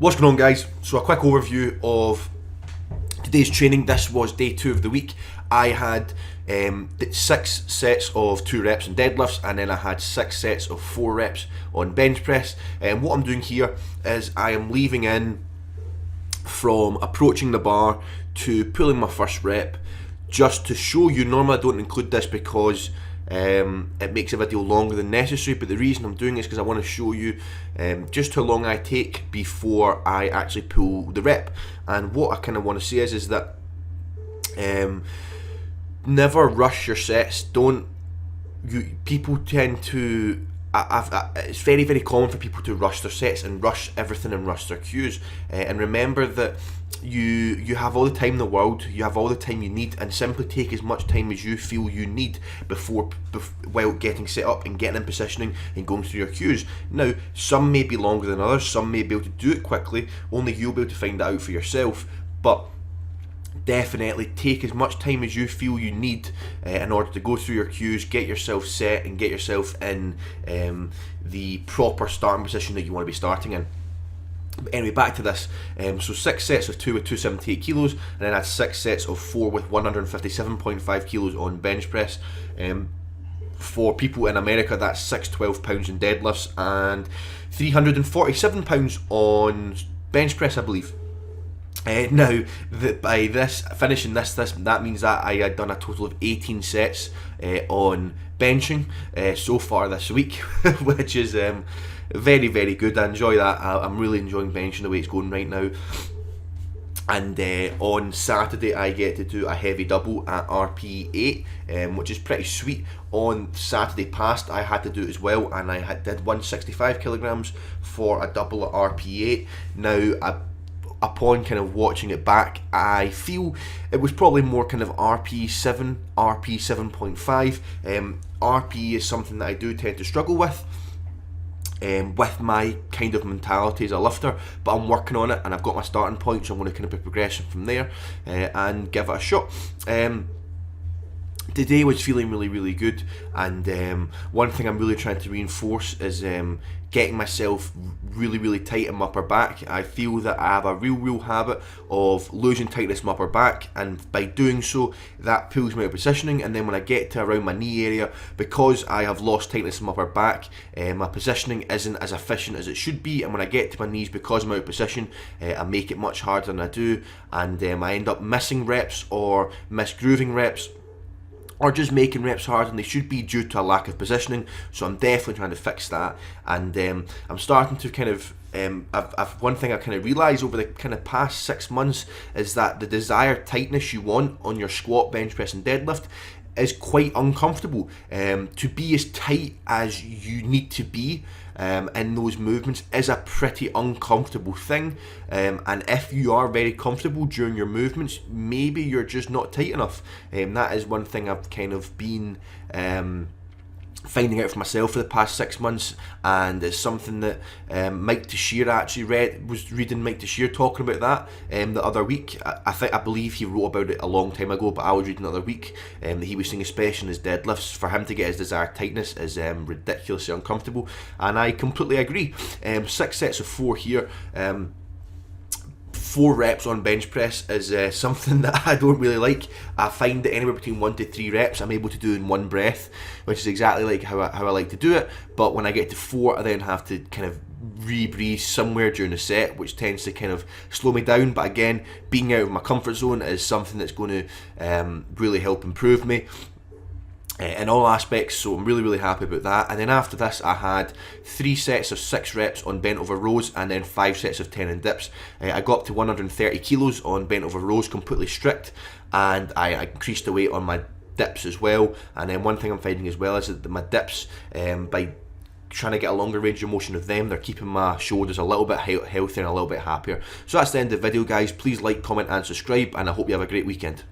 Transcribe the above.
What's going on, guys? So a quick overview of today's training. This was day 2 of the week. I had 6 sets of 2 reps on deadlifts, and then I had 6 sets of 4 reps on bench press. And what I'm doing here is I am leaving in from approaching the bar to pulling my first rep, just to show you. Normally I don't include this because it makes a video longer than necessary, but the reason I'm doing this is because I want to show you just how long I take before I actually pull the rep. And what I kind of want to say is that never rush your sets. People tend to, it's very, very common for people to rush their sets and rush everything and rush their cues. And remember that you have all the time in the world, you have all the time you need, and simply take as much time as you feel you need while getting set up and getting in positioning and going through your cues. Now, some may be longer than others, some may be able to do it quickly, only you'll be able to find that out for yourself, but definitely take as much time as you feel you need in order to go through your cues, get yourself set and get yourself in the proper starting position that you want to be starting in. But anyway, back to this. So 6 sets of 2 with 278 kilos, and then I had 6 sets of 4 with 157.5 kilos on bench press. For people in America, that's 612 pounds in deadlifts and 347 pounds on bench press, I believe. Now, by finishing this, that means that I had done a total of 18 sets on benching so far this week, which is very, very good. I enjoy that. I'm really enjoying benching the way it's going right now. And on Saturday I get to do a heavy double at RP8, which is pretty sweet. On Saturday past I had to do it as well, and I did 165 kilograms for a double at RP8. Now, upon kind of watching it back, I feel it was probably more kind of RP7, RP7.5. RP is something that I do tend to struggle with my kind of mentality as a lifter, but I'm working on it and I've got my starting point, so I'm going to kind of be progressing from there and give it a shot. Today was feeling really, really good, and one thing I'm really trying to reinforce is getting myself really, really tight in my upper back. I feel that I have a real habit of losing tightness in my upper back, and by doing so, that pulls me out of positioning, and then when I get to around my knee area, because I have lost tightness in my upper back, my positioning isn't as efficient as it should be, and when I get to my knees, because I'm out of position, I make it much harder than I do, and I end up missing reps or misgrooving reps, or just making reps harder than they should be due to a lack of positioning. So I'm definitely trying to fix that, and I'm starting to kind of one thing I kind of realised over the kind of past 6 months is that the desired tightness you want on your squat, bench press and deadlift is quite uncomfortable. To be as tight as you need to be in those movements is a pretty uncomfortable thing, and if you are very comfortable during your movements, maybe you're just not tight enough. That is one thing I've kind of been finding out for myself for the past 6 months, and it's something that Mike Teixeira actually was reading Mike Teixeira talking about that the other week. I believe he wrote about it a long time ago, but I was reading the other week that he was saying, especially in his deadlifts, for him to get his desired tightness is ridiculously uncomfortable, and I completely agree. 6 sets of 4 here. 4 reps on bench press is something that I don't really like. I find that anywhere between 1 to 3 reps I'm able to do in one breath, which is exactly like how I like to do it. But when I get to 4, I then have to kind of re-breathe somewhere during the set, which tends to kind of slow me down. But again, being out of my comfort zone is something that's going to really help improve me in all aspects, so I'm really, really happy about that. And then after this, I had 3 sets of 6 reps on bent over rows, and then 5 sets of 10 in dips. I got up to 130 kilos on bent over rows, completely strict, and I increased the weight on my dips as well. And then one thing I'm finding as well is that my dips, by trying to get a longer range of motion of them, they're keeping my shoulders a little bit healthier and a little bit happier. So that's the end of the video, guys. Please like, comment and subscribe, and I hope you have a great weekend.